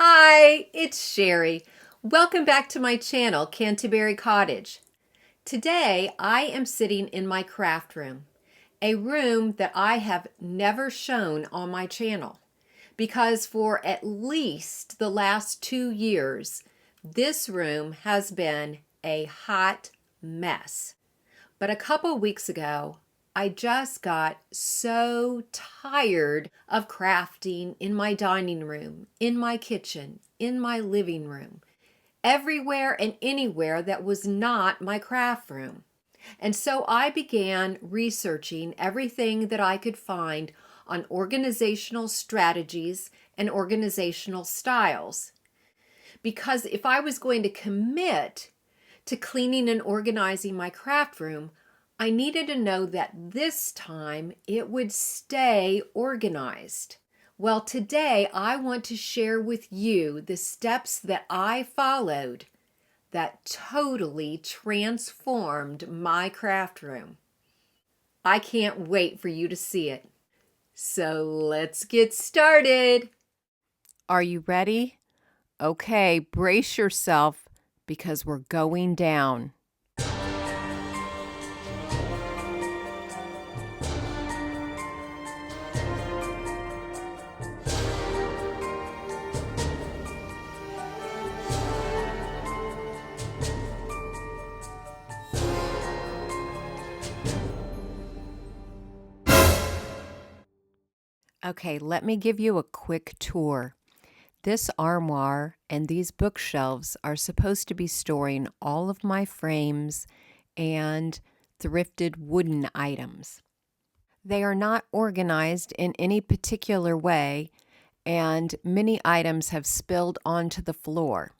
Hi, it's Sherry. Welcome back to my channel, Canterbury Cottage. Today, I am sitting in my craft room, a room that I have never shown on my channel because for at least the last 2 years, this room has been a hot mess. But a couple weeks ago, I just got so tired of crafting in my dining room, in my kitchen, in my living room, everywhere and anywhere that was not my craft room. And so I began researching everything that I could find on organizational strategies and organizational styles. Because if I was going to commit to cleaning and organizing my craft room, I needed to know that this time it would stay organized. Well, today I want to share with you the steps that I followed that totally transformed my craft room. I can't wait for you to see it. So let's get started. Are you ready? Okay, brace yourself because we're going down. Okay, let me give you a quick tour. This armoire and these bookshelves are supposed to be storing all of my frames and thrifted wooden items. They are not organized in any particular way, and many items have spilled onto the floor.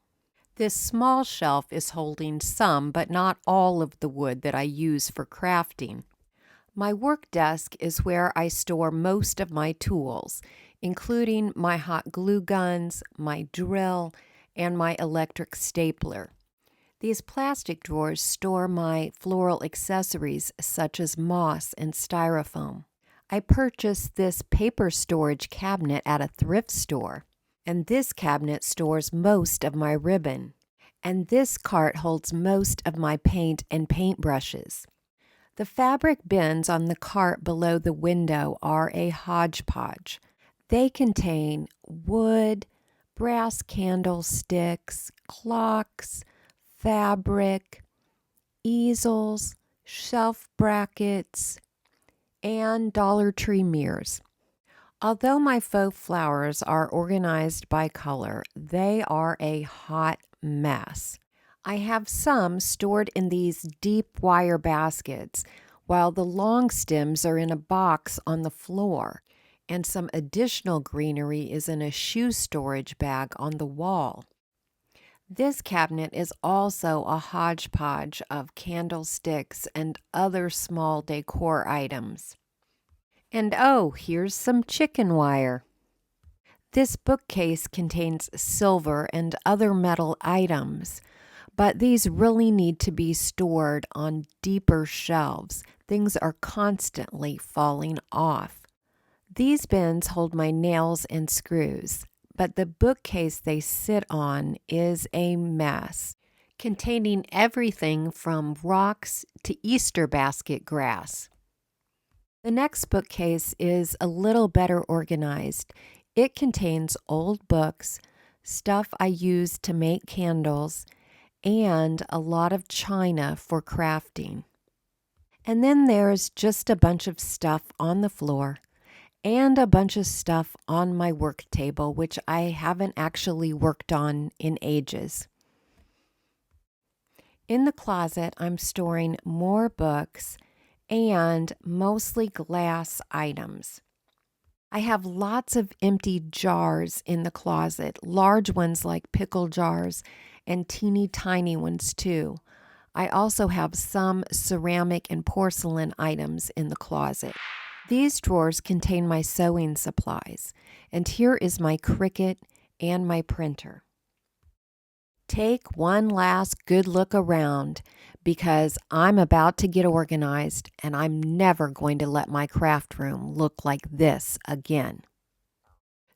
This small shelf is holding some, but not all of the wood that I use for crafting. My work desk is where I store most of my tools, including my hot glue guns, my drill, and my electric stapler. These plastic drawers store my floral accessories such as moss and styrofoam. I purchased this paper storage cabinet at a thrift store, and this cabinet stores most of my ribbon. And this cart holds most of my paint and paintbrushes. The fabric bins on the cart below the window are a hodgepodge. They contain wood, brass candlesticks, clocks, fabric, easels, shelf brackets, and Dollar Tree mirrors. Although my faux flowers are organized by color, they are a hot mess. I have some stored in these deep wire baskets, while the long stems are in a box on the floor, and some additional greenery is in a shoe storage bag on the wall. This cabinet is also a hodgepodge of candlesticks and other small decor items. And oh, here's some chicken wire. This bookcase contains silver and other metal items, but these really need to be stored on deeper shelves. Things are constantly falling off. These bins hold my nails and screws, but the bookcase they sit on is a mess, containing everything from rocks to Easter basket grass. The next bookcase is a little better organized. It contains old books, stuff I use to make candles, and a lot of china for crafting. And then there's just a bunch of stuff on the floor and a bunch of stuff on my work table, which I haven't actually worked on in ages. In the closet, I'm storing more books and mostly glass items. I have lots of empty jars in the closet, large ones like pickle jars and teeny tiny ones too. I also have some ceramic and porcelain items in the closet. These drawers contain my sewing supplies, and here is my Cricut and my printer. Take one last good look around because I'm about to get organized and I'm never going to let my craft room look like this again.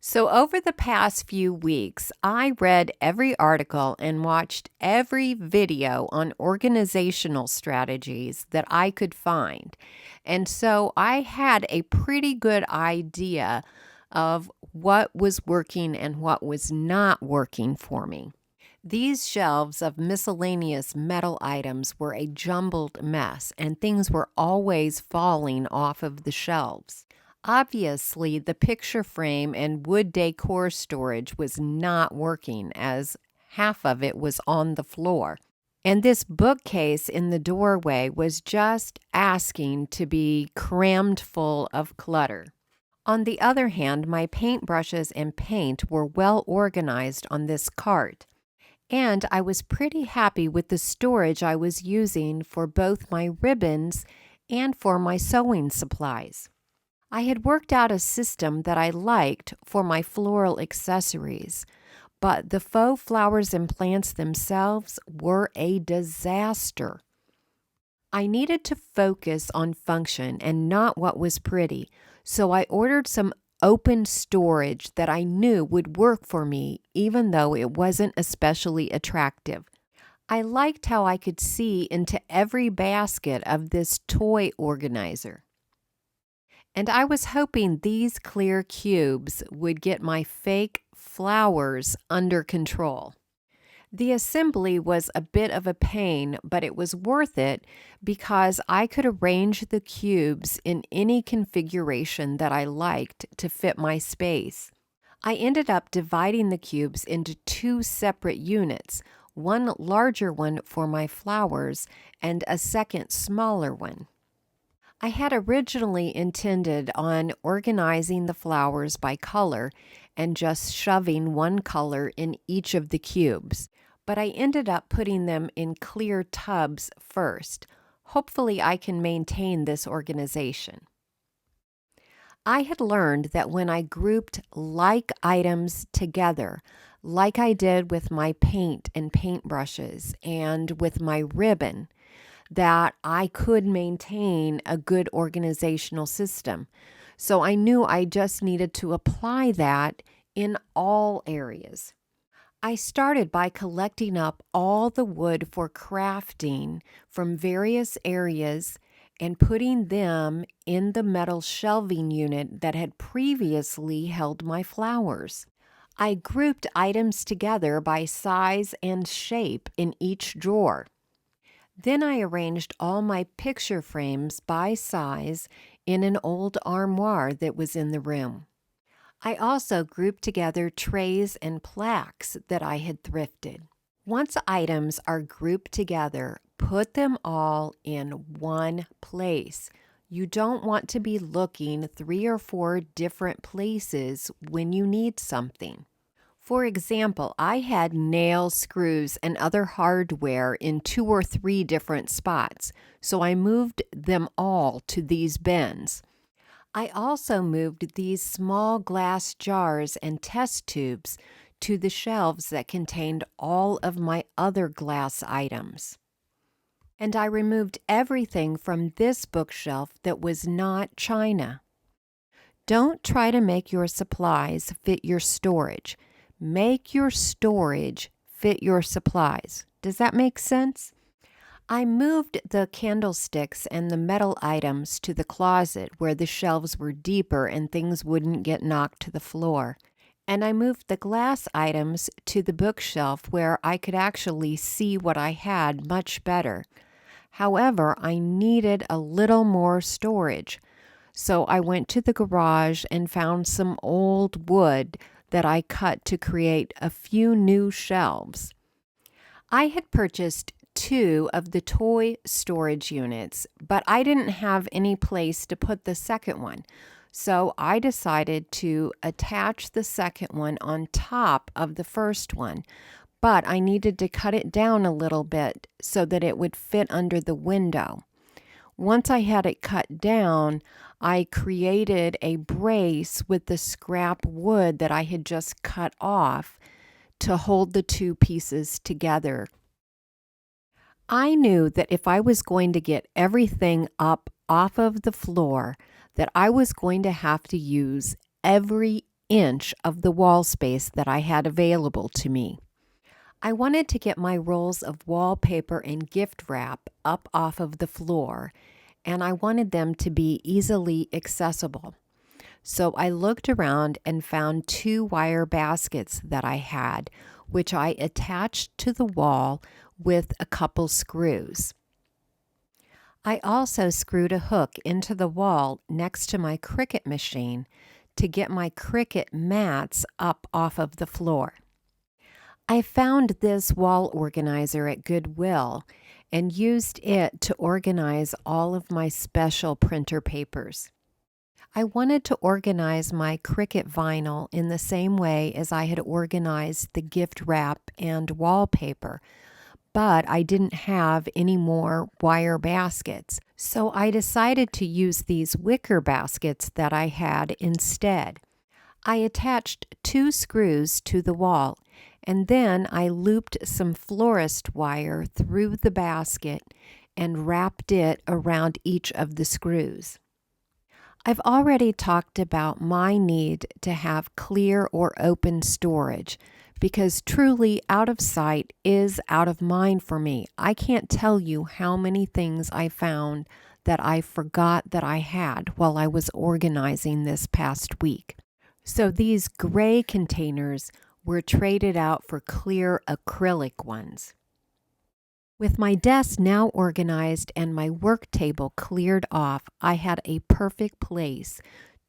So, over the past few weeks, I read every article and watched every video on organizational strategies that I could find. And so I had a pretty good idea of what was working and what was not working for me. These shelves of miscellaneous metal items were a jumbled mess, and things were always falling off of the shelves. Obviously, the picture frame and wood decor storage was not working, as half of it was on the floor. And this bookcase in the doorway was just asking to be crammed full of clutter. On the other hand, my paintbrushes and paint were well organized on this cart, and I was pretty happy with the storage I was using for both my ribbons and for my sewing supplies. I had worked out a system that I liked for my floral accessories, but the faux flowers and plants themselves were a disaster. I needed to focus on function and not what was pretty, so I ordered some open storage that I knew would work for me even though it wasn't especially attractive. I liked how I could see into every basket of this toy organizer. And I was hoping these clear cubes would get my fake flowers under control. The assembly was a bit of a pain, but it was worth it because I could arrange the cubes in any configuration that I liked to fit my space. I ended up dividing the cubes into two separate units, one larger one for my flowers and a second smaller one. I had originally intended on organizing the flowers by color and just shoving one color in each of the cubes, but I ended up putting them in clear tubs first. Hopefully, I can maintain this organization. I had learned that when I grouped like items together, like I did with my paint and paintbrushes and with my ribbon, that I could maintain a good organizational system. So I knew I just needed to apply that in all areas. I started by collecting up all the wood for crafting from various areas and putting them in the metal shelving unit that had previously held my flowers. I grouped items together by size and shape in each drawer. Then I arranged all my picture frames by size in an old armoire that was in the room. I also grouped together trays and plaques that I had thrifted. Once items are grouped together, put them all in one place. You don't want to be looking 3 or 4 different places when you need something. For example, I had nails, screws, and other hardware in 2 or 3 different spots, so I moved them all to these bins. I also moved these small glass jars and test tubes to the shelves that contained all of my other glass items. And I removed everything from this bookshelf that was not china. Don't try to make your supplies fit your storage. Make your storage fit your supplies. Does that make sense? I moved the candlesticks and the metal items to the closet where the shelves were deeper and things wouldn't get knocked to the floor. And I moved the glass items to the bookshelf where I could actually see what I had much better. However, I needed a little more storage. So I went to the garage and found some old wood that I cut to create a few new shelves. I had purchased 2 of the toy storage units, but I didn't have any place to put the second one. So I decided to attach the second one on top of the first one, but I needed to cut it down a little bit so that it would fit under the window. Once I had it cut down, I created a brace with the scrap wood that I had just cut off to hold the 2 pieces together. I knew that if I was going to get everything up off of the floor, that I was going to have to use every inch of the wall space that I had available to me. I wanted to get my rolls of wallpaper and gift wrap up off of the floor, and I wanted them to be easily accessible. So I looked around and found 2 wire baskets that I had, which I attached to the wall with a couple screws. I also screwed a hook into the wall next to my Cricut machine to get my Cricut mats up off of the floor. I found this wall organizer at Goodwill and used it to organize all of my special printer papers. I wanted to organize my Cricut vinyl in the same way as I had organized the gift wrap and wallpaper, but I didn't have any more wire baskets, so I decided to use these wicker baskets that I had instead. I attached 2 screws to the wall, and then I looped some florist wire through the basket and wrapped it around each of the screws. I've already talked about my need to have clear or open storage because truly out of sight is out of mind for me. I can't tell you how many things I found that I forgot that I had while I was organizing this past week. So these gray containers were traded out for clear acrylic ones. With my desk now organized and my work table cleared off, I had a perfect place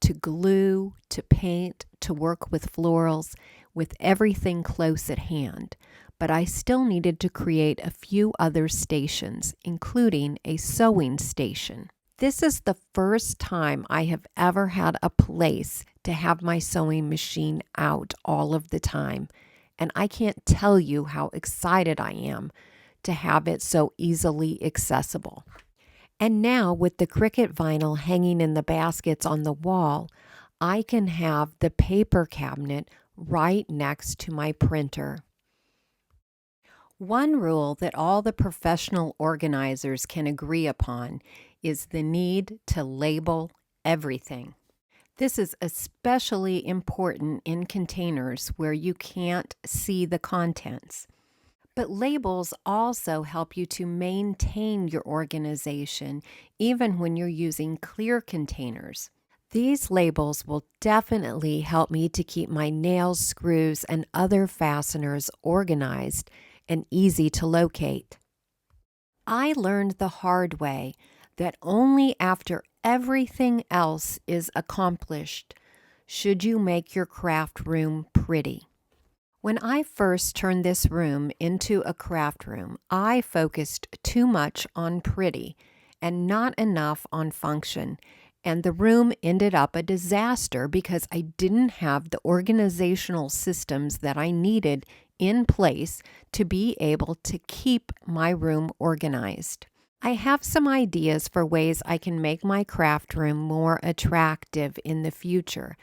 to glue, to paint, to work with florals, with everything close at hand. But I still needed to create a few other stations, including a sewing station. This is the first time I have ever had a place to have my sewing machine out all of the time, and I can't tell you how excited I am to have it so easily accessible. And now with the Cricut vinyl hanging in the baskets on the wall, I can have the paper cabinet right next to my printer. One rule that all the professional organizers can agree upon is the need to label everything. This is especially important in containers where you can't see the contents. But labels also help you to maintain your organization even when you're using clear containers. These labels will definitely help me to keep my nails, screws, and other fasteners organized and easy to locate. I learned the hard way that only after everything else is accomplished should you make your craft room pretty. When I first turned this room into a craft room, I focused too much on pretty and not enough on function, and the room ended up a disaster because I didn't have the organizational systems that I needed in place to be able to keep my room organized. I have some ideas for ways I can make my craft room more attractive in the future.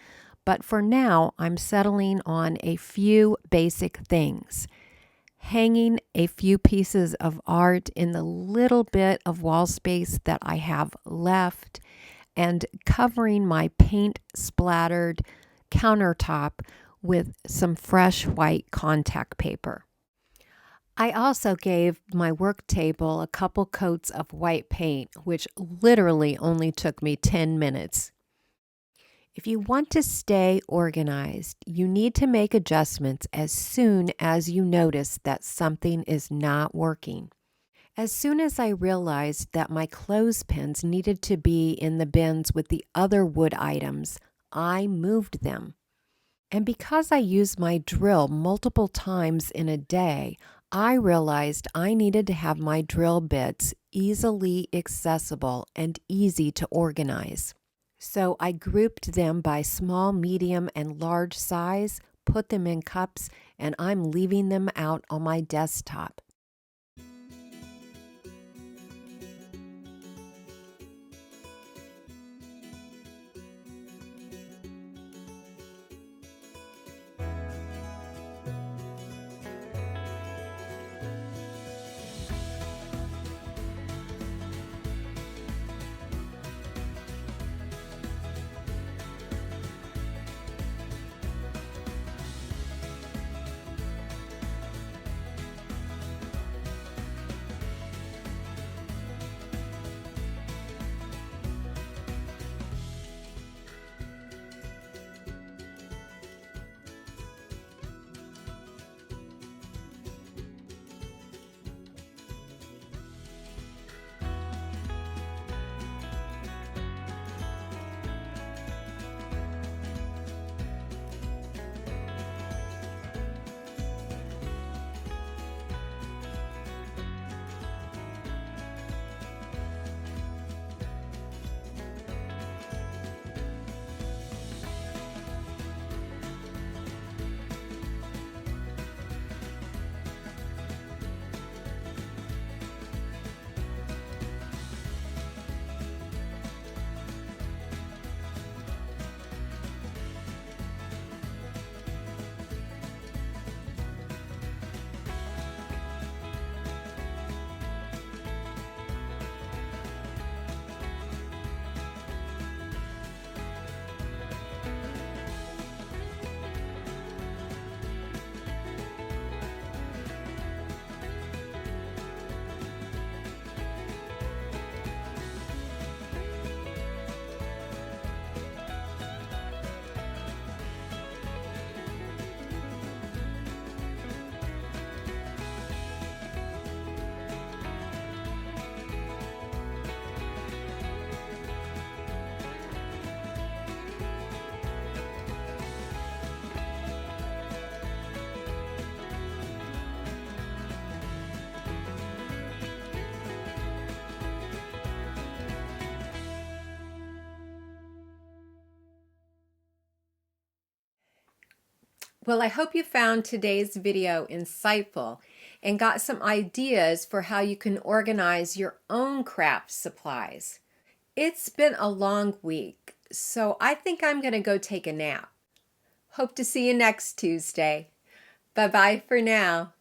But for now, I'm settling on a few basic things. Hanging a few pieces of art in the little bit of wall space that I have left, and covering my paint-splattered countertop with some fresh white contact paper. I also gave my work table a couple coats of white paint, which literally only took me 10 minutes. If you want to stay organized, you need to make adjustments as soon as you notice that something is not working. As soon as I realized that my clothespins needed to be in the bins with the other wood items, I moved them. And because I use my drill multiple times in a day, I realized I needed to have my drill bits easily accessible and easy to organize. So I grouped them by small, medium, and large size, put them in cups, and I'm leaving them out on my desktop. Well, I hope you found today's video insightful and got some ideas for how you can organize your own craft supplies. It's been a long week, so I think I'm going to go take a nap. Hope to see you next Tuesday. Bye-bye for now.